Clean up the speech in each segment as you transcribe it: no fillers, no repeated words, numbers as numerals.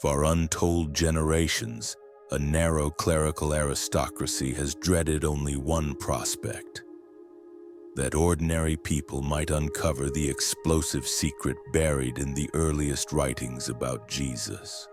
For untold generations, a narrow clerical aristocracy has dreaded only one prospect: that ordinary people might uncover the explosive secret buried in the earliest writings about Jesus.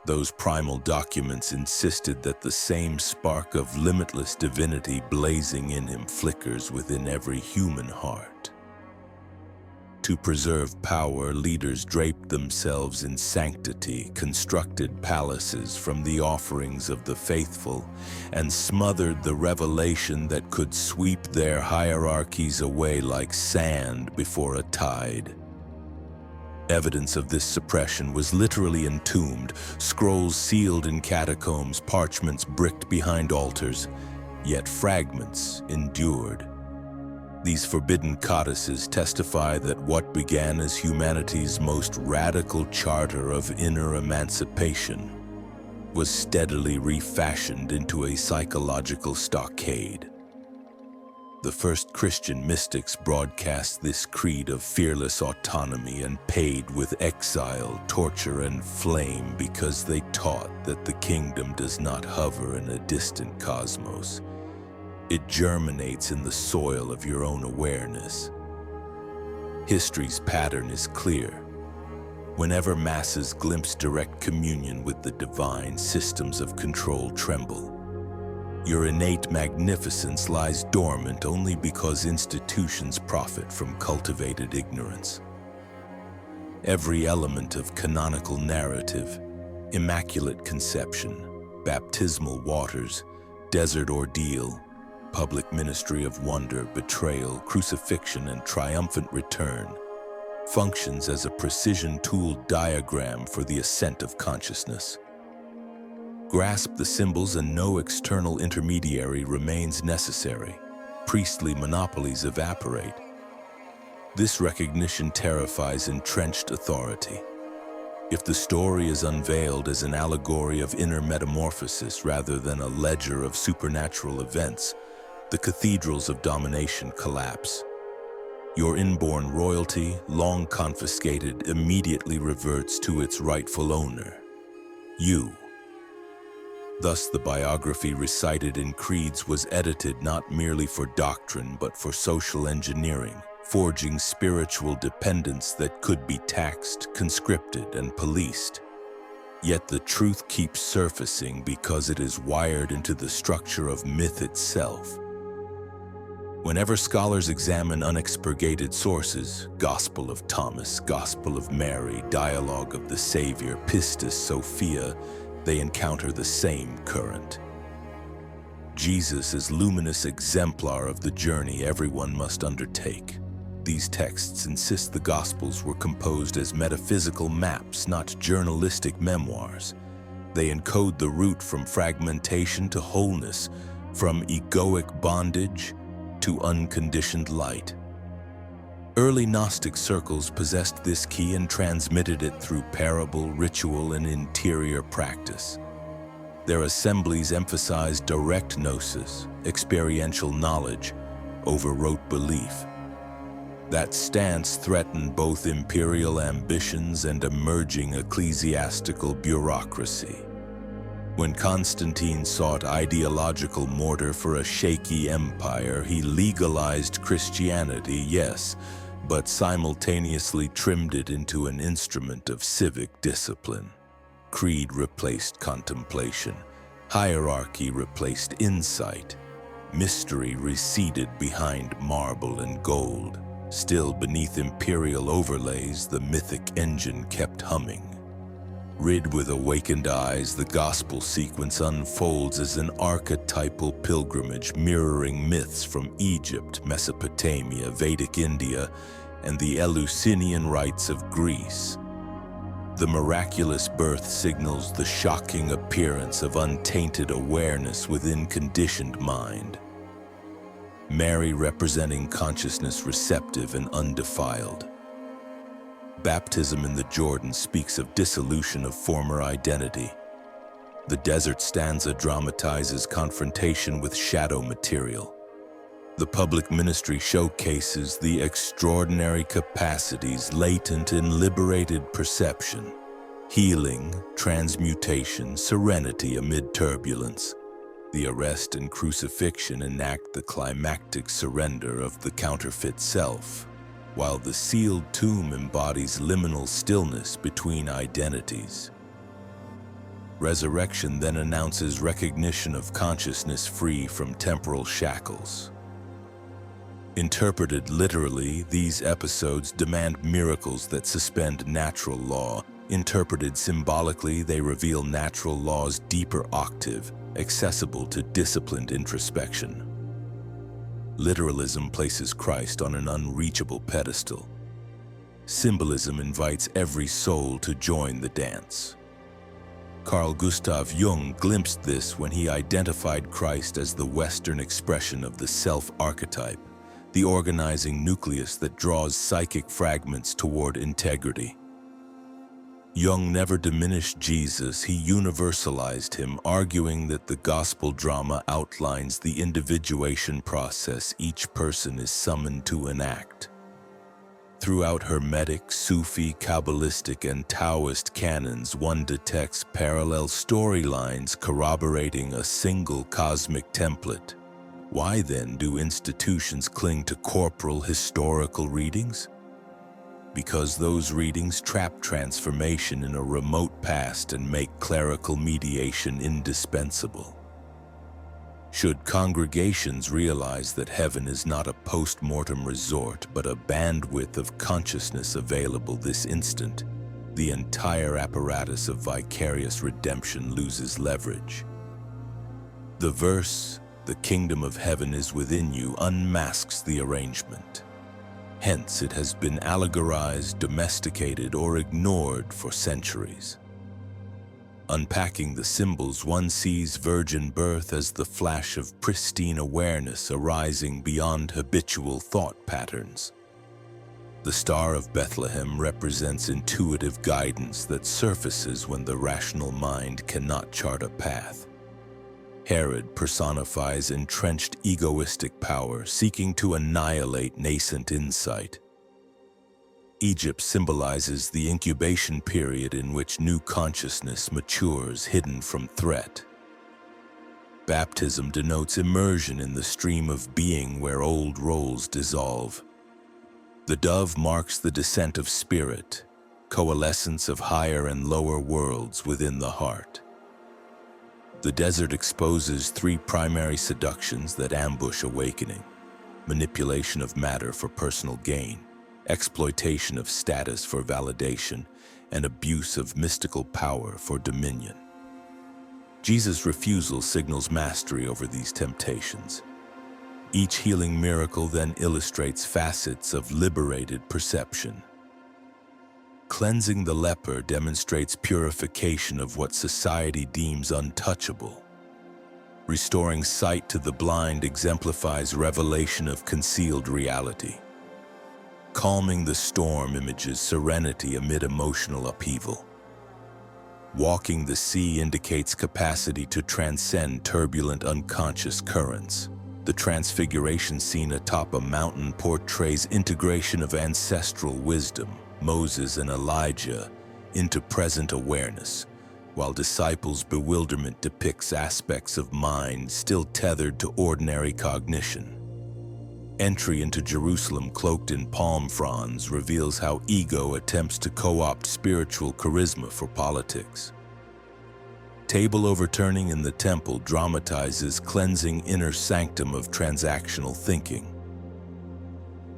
Those primal documents insisted that the same spark of limitless divinity blazing in him flickers within every human heart. To preserve power, leaders draped themselves in sanctity, constructed palaces from the offerings of the faithful, and smothered the revelation that could sweep their hierarchies away like sand before a tide. Evidence of this suppression was literally entombed, scrolls sealed in catacombs, parchments bricked behind altars, yet fragments endured. These forbidden codices testify that what began as humanity's most radical charter of inner emancipation was steadily refashioned into a psychological stockade. The first Christian mystics broadcast this creed of fearless autonomy and paid with exile, torture, and flame because they taught that the kingdom does not hover in a distant cosmos. It germinates in the soil of your own awareness. History's pattern is clear. Whenever masses glimpse direct communion with the divine, systems of control tremble. Your innate magnificence lies dormant only because institutions profit from cultivated ignorance. Every element of canonical narrative, immaculate conception, baptismal waters, desert ordeal, public ministry of wonder, betrayal, crucifixion, and triumphant return, functions as a precision-tooled diagram for the ascent of consciousness. Grasp the symbols and no external intermediary remains necessary. Priestly monopolies evaporate. This recognition terrifies entrenched authority. If the story is unveiled as an allegory of inner metamorphosis rather than a ledger of supernatural events, the cathedrals of domination collapse. Your inborn royalty, long confiscated, immediately reverts to its rightful owner, you. Thus, the biography recited in creeds was edited not merely for doctrine but for social engineering, forging spiritual dependence that could be taxed, conscripted, and policed. Yet the truth keeps surfacing because it is wired into the structure of myth itself. Whenever scholars examine unexpurgated sources, Gospel of Thomas, Gospel of Mary, Dialogue of the Savior, Pistis Sophia, they encounter the same current. Jesus is luminous exemplar of the journey everyone must undertake. These texts insist the Gospels were composed as metaphysical maps, not journalistic memoirs. They encode the route from fragmentation to wholeness, from egoic bondage to unconditioned light. Early Gnostic circles possessed this key and transmitted it through parable, ritual, and interior practice. Their assemblies emphasized direct gnosis, experiential knowledge, over rote belief. That stance threatened both imperial ambitions and emerging ecclesiastical bureaucracy. When Constantine sought ideological mortar for a shaky empire, he legalized Christianity, yes, but simultaneously trimmed it into an instrument of civic discipline. Creed replaced contemplation. Hierarchy replaced insight. Mystery receded behind marble and gold. Still, beneath imperial overlays, the mythic engine kept humming. Rid with awakened eyes, the gospel sequence unfolds as an archetypal pilgrimage mirroring myths from Egypt, Mesopotamia, Vedic India, and the Eleusinian rites of Greece. The miraculous birth signals the shocking appearance of untainted awareness within conditioned mind. Mary representing consciousness receptive and undefiled. Baptism in the Jordan speaks of dissolution of former identity. The desert stanza dramatizes confrontation with shadow material. The public ministry showcases the extraordinary capacities latent in liberated perception. Healing, transmutation, serenity amid turbulence. The arrest and crucifixion enact the climactic surrender of the counterfeit self, while the sealed tomb embodies liminal stillness between identities. Resurrection then announces recognition of consciousness free from temporal shackles. Interpreted literally, these episodes demand miracles that suspend natural law. Interpreted symbolically, they reveal natural law's deeper octave, accessible to disciplined introspection. Literalism places Christ on an unreachable pedestal. Symbolism invites every soul to join the dance. Carl Gustav Jung glimpsed this when he identified Christ as the Western expression of the self-archetype, the organizing nucleus that draws psychic fragments toward integrity. Jung never diminished Jesus, he universalized him, arguing that the gospel drama outlines the individuation process each person is summoned to enact. Throughout Hermetic, Sufi, Kabbalistic, and Taoist canons, one detects parallel storylines corroborating a single cosmic template. Why then do institutions cling to corporal historical readings? Because those readings trap transformation in a remote past and make clerical mediation indispensable. Should congregations realize that heaven is not a post-mortem resort but a bandwidth of consciousness available this instant, the entire apparatus of vicarious redemption loses leverage. The verse, "The kingdom of heaven is within you," unmasks the arrangement. Hence, it has been allegorized, domesticated, or ignored for centuries. Unpacking the symbols, one sees virgin birth as the flash of pristine awareness arising beyond habitual thought patterns. The Star of Bethlehem represents intuitive guidance that surfaces when the rational mind cannot chart a path. Herod personifies entrenched egoistic power, seeking to annihilate nascent insight. Egypt symbolizes the incubation period in which new consciousness matures, hidden from threat. Baptism denotes immersion in the stream of being where old roles dissolve. The dove marks the descent of spirit, coalescence of higher and lower worlds within the heart. The desert exposes three primary seductions that ambush awakening: manipulation of matter for personal gain, exploitation of status for validation, and abuse of mystical power for dominion. Jesus' refusal signals mastery over these temptations. Each healing miracle then illustrates facets of liberated perception. Cleansing the leper demonstrates purification of what society deems untouchable. Restoring sight to the blind exemplifies revelation of concealed reality. Calming the storm images serenity amid emotional upheaval. Walking the sea indicates capacity to transcend turbulent unconscious currents. The transfiguration scene atop a mountain portrays integration of ancestral wisdom, Moses and Elijah, into present awareness, while disciples' bewilderment depicts aspects of mind still tethered to ordinary cognition. Entry into Jerusalem cloaked in palm fronds reveals how ego attempts to co-opt spiritual charisma for politics. Table overturning in the temple dramatizes cleansing inner sanctum of transactional thinking.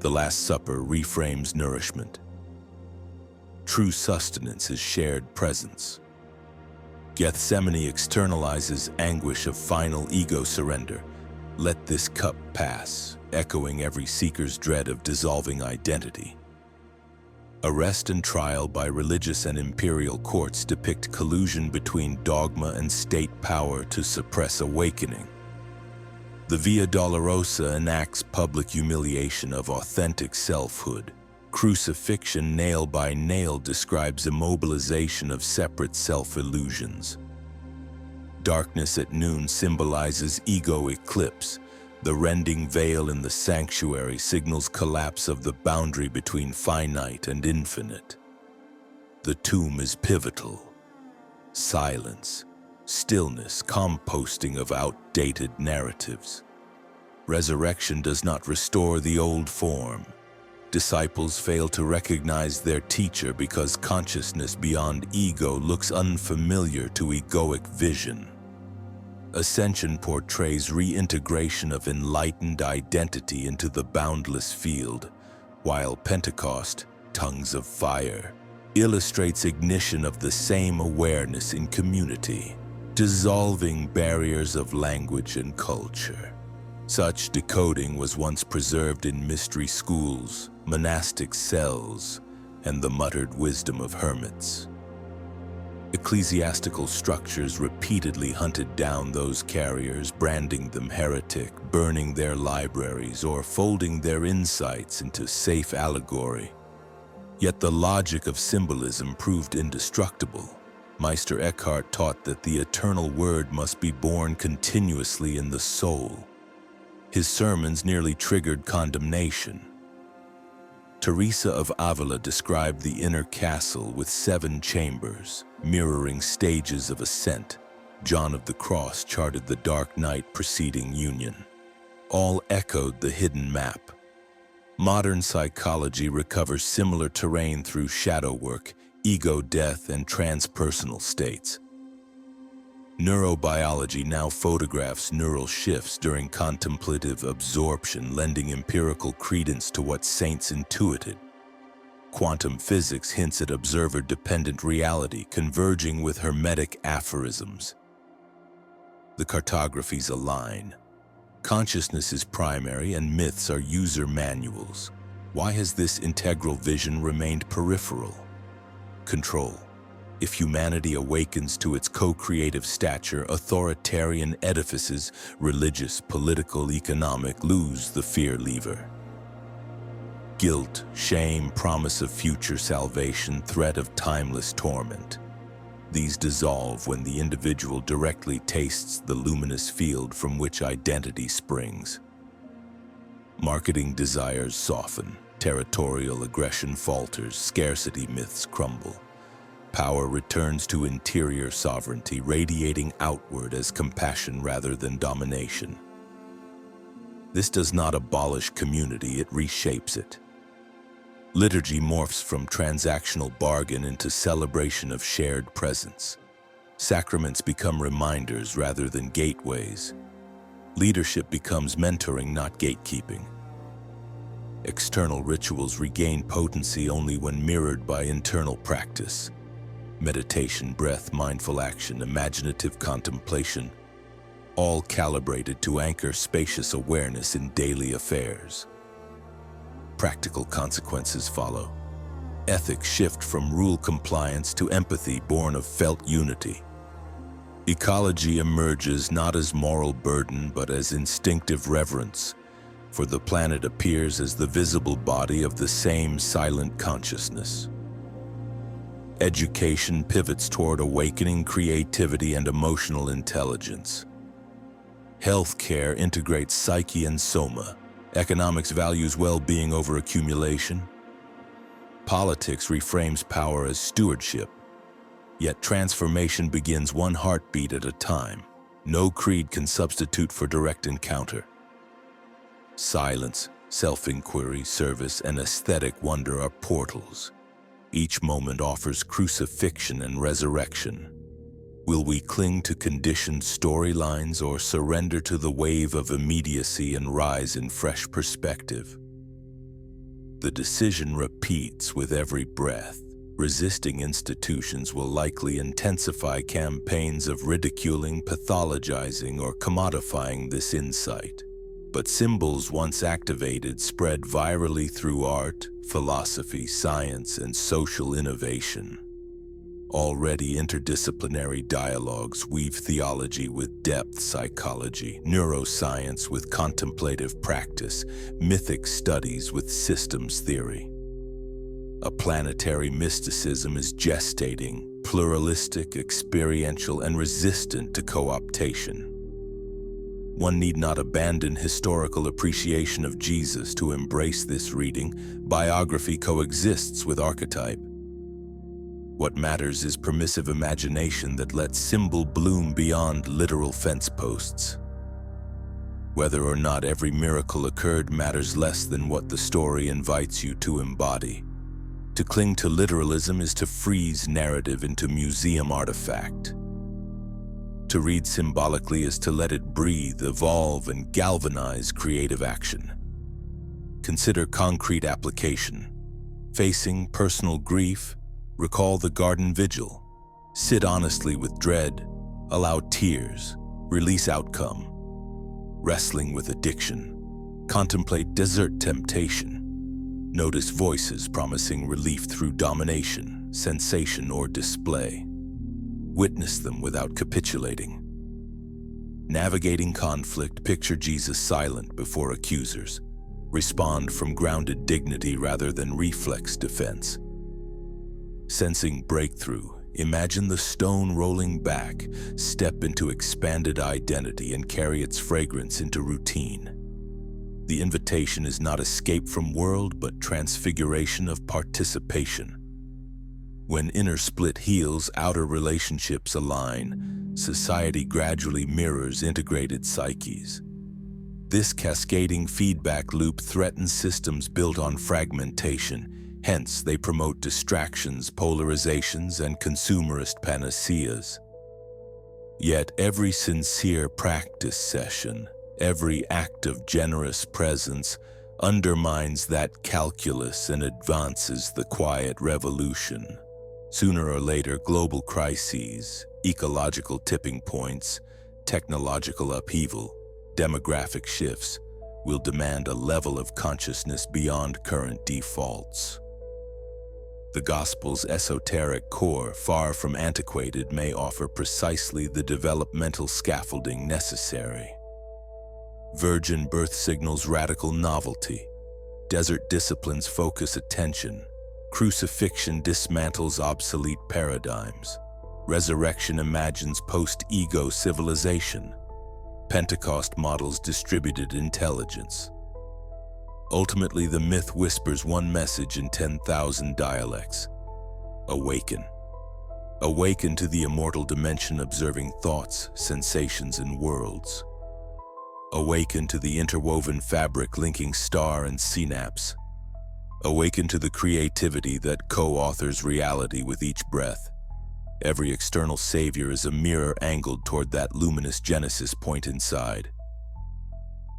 The Last Supper reframes nourishment. True sustenance is shared presence. Gethsemane externalizes anguish of final ego surrender. Let this cup pass, echoing every seeker's dread of dissolving identity. Arrest and trial by religious and imperial courts depict collusion between dogma and state power to suppress awakening. The Via Dolorosa enacts public humiliation of authentic selfhood. Crucifixion nail by nail describes immobilization of separate self-illusions. Darkness at noon symbolizes ego eclipse. The rending veil in the sanctuary signals collapse of the boundary between finite and infinite. The tomb is pivotal. Silence, stillness, composting of outdated narratives. Resurrection does not restore the old form. Disciples fail to recognize their teacher because consciousness beyond ego looks unfamiliar to egoic vision. Ascension portrays reintegration of enlightened identity into the boundless field, while Pentecost, tongues of fire, illustrates ignition of the same awareness in community, dissolving barriers of language and culture. Such decoding was once preserved in mystery schools, monastic cells, and the muttered wisdom of hermits. Ecclesiastical structures repeatedly hunted down those carriers, branding them heretic, burning their libraries, or folding their insights into safe allegory. Yet the logic of symbolism proved indestructible. Meister Eckhart taught that the eternal word must be born continuously in the soul. His sermons nearly triggered condemnation. Teresa of Avila described the inner castle with 7 chambers, mirroring stages of ascent. John of the Cross charted the dark night preceding union. All echoed the hidden map. Modern psychology recovers similar terrain through shadow work, ego death, and transpersonal states. Neurobiology now photographs neural shifts during contemplative absorption, lending empirical credence to what saints intuited. Quantum physics hints at observer-dependent reality, converging with hermetic aphorisms. The cartographies align. Consciousness is primary and myths are user manuals. Why has this integral vision remained peripheral? Control. If humanity awakens to its co-creative stature, authoritarian edifices, religious, political, economic, lose the fear lever. Guilt, shame, promise of future salvation, threat of timeless torment. These dissolve when the individual directly tastes the luminous field from which identity springs. Marketing desires soften, territorial aggression falters, scarcity myths crumble. Power returns to interior sovereignty, radiating outward as compassion rather than domination. This does not abolish community, it reshapes it. Liturgy morphs from transactional bargain into celebration of shared presence. Sacraments become reminders rather than gateways. Leadership becomes mentoring, not gatekeeping. External rituals regain potency only when mirrored by internal practice. Meditation, breath, mindful action, imaginative contemplation, all calibrated to anchor spacious awareness in daily affairs. Practical consequences follow. Ethics shift from rule compliance to empathy born of felt unity. Ecology emerges not as moral burden but as instinctive reverence, for the planet appears as the visible body of the same silent consciousness. Education pivots toward awakening creativity and emotional intelligence. Healthcare integrates psyche and soma. Economics values well-being over accumulation. Politics reframes power as stewardship. Yet transformation begins one heartbeat at a time. No creed can substitute for direct encounter. Silence, self-inquiry, service, and aesthetic wonder are portals. Each moment offers crucifixion and resurrection. Will we cling to conditioned storylines or surrender to the wave of immediacy and rise in fresh perspective? The decision repeats with every breath. Resisting institutions will likely intensify campaigns of ridiculing, pathologizing, or commodifying this insight. But symbols once activated spread virally through art, philosophy, science, and social innovation. Already interdisciplinary dialogues weave theology with depth, psychology, neuroscience with contemplative practice, mythic studies with systems theory. A planetary mysticism is gestating, pluralistic, experiential, and resistant to co-optation. One need not abandon historical appreciation of Jesus to embrace this reading. Biography coexists with archetype. What matters is permissive imagination that lets symbol bloom beyond literal fence posts. Whether or not every miracle occurred matters less than what the story invites you to embody. To cling to literalism is to freeze narrative into museum artifact. To read symbolically is to let it breathe, evolve, and galvanize creative action. Consider concrete application. Facing personal grief, recall the garden vigil. Sit honestly with dread, allow tears, release outcome. Wrestling with addiction, contemplate desert temptation. Notice voices promising relief through domination, sensation, or display. Witness them without capitulating. Navigating conflict, picture Jesus silent before accusers. Respond from grounded dignity rather than reflex defense. Sensing breakthrough, imagine the stone rolling back, step into expanded identity and carry its fragrance into routine. The invitation is not escape from world, but transfiguration of participation. When inner split heals, outer relationships align. Society gradually mirrors integrated psyches. This cascading feedback loop threatens systems built on fragmentation. Hence, they promote distractions, polarizations, and consumerist panaceas. Yet every sincere practice session, every act of generous presence undermines that calculus and advances the quiet revolution. Sooner or later, global crises, ecological tipping points, technological upheaval, demographic shifts will demand a level of consciousness beyond current defaults. The Gospel's esoteric core, far from antiquated, may offer precisely the developmental scaffolding necessary. Virgin birth signals radical novelty. Desert disciplines focus attention. Crucifixion dismantles obsolete paradigms. Resurrection imagines post-ego civilization. Pentecost models distributed intelligence. Ultimately, the myth whispers one message in 10,000 dialects. Awaken. Awaken to the immortal dimension, observing thoughts, sensations, and worlds. Awaken to the interwoven fabric linking star and synapse. Awaken to the creativity that co-authors reality with each breath. Every external savior is a mirror angled toward that luminous genesis point inside.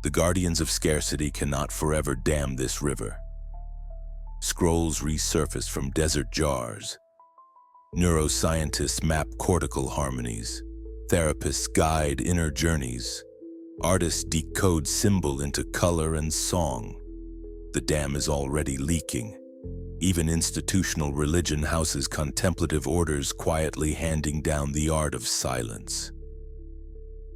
The guardians of scarcity cannot forever dam this river. Scrolls resurface from desert jars. Neuroscientists map cortical harmonies. Therapists guide inner journeys. Artists decode symbol into color and song. The dam is already leaking. Even institutional religion houses contemplative orders quietly handing down the art of silence.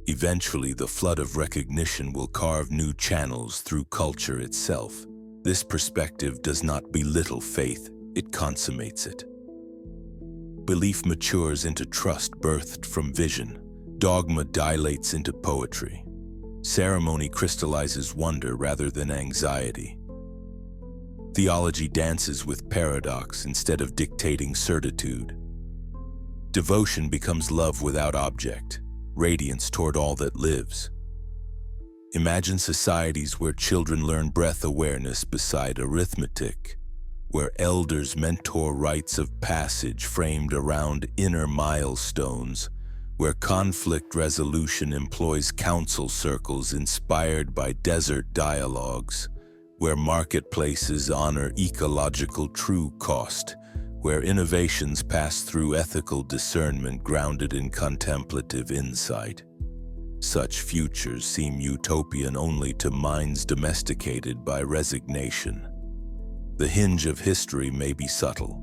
Eventually, the flood of recognition will carve new channels through culture itself. This perspective does not belittle faith, it consummates it. Belief matures into trust birthed from vision. Dogma dilates into poetry. Ceremony crystallizes wonder rather than anxiety. Theology dances with paradox instead of dictating certitude. Devotion becomes love without object, radiance toward all that lives. Imagine societies where children learn breath awareness beside arithmetic, where elders mentor rites of passage framed around inner milestones, where conflict resolution employs council circles inspired by desert dialogues, where marketplaces honor ecological true cost, where innovations pass through ethical discernment grounded in contemplative insight. Such futures seem utopian only to minds domesticated by resignation. The hinge of history may be subtle.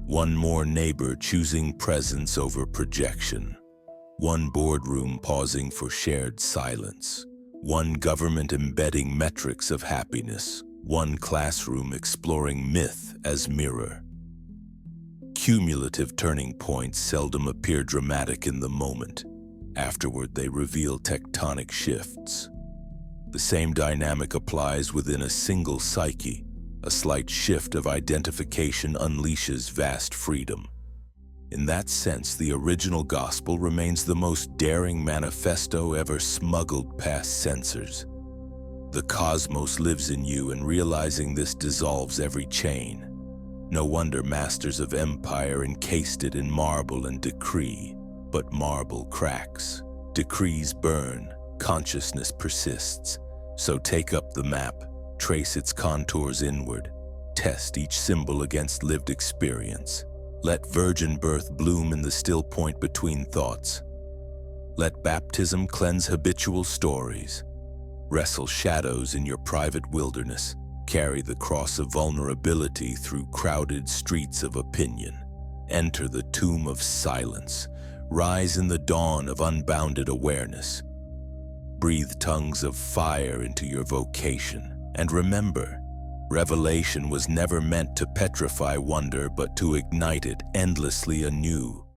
One more neighbor choosing presence over projection. One boardroom pausing for shared silence. One government embedding metrics of happiness. One classroom exploring myth as mirror. Cumulative turning points seldom appear dramatic in the moment. Afterward, they reveal tectonic shifts. The same dynamic applies within a single psyche. A slight shift of identification unleashes vast freedom. In that sense, the original gospel remains the most daring manifesto ever smuggled past censors. The cosmos lives in you, and realizing this dissolves every chain. No wonder masters of empire encased it in marble and decree. But marble cracks, decrees burn, consciousness persists. So take up the map, trace its contours inward, test each symbol against lived experience. Let virgin birth bloom in the still point between thoughts. Let baptism cleanse habitual stories. Wrestle shadows in your private wilderness. Carry the cross of vulnerability through crowded streets of opinion. Enter the tomb of silence. Rise in the dawn of unbounded awareness. Breathe tongues of fire into your vocation. And remember, revelation was never meant to petrify wonder, but to ignite it endlessly anew.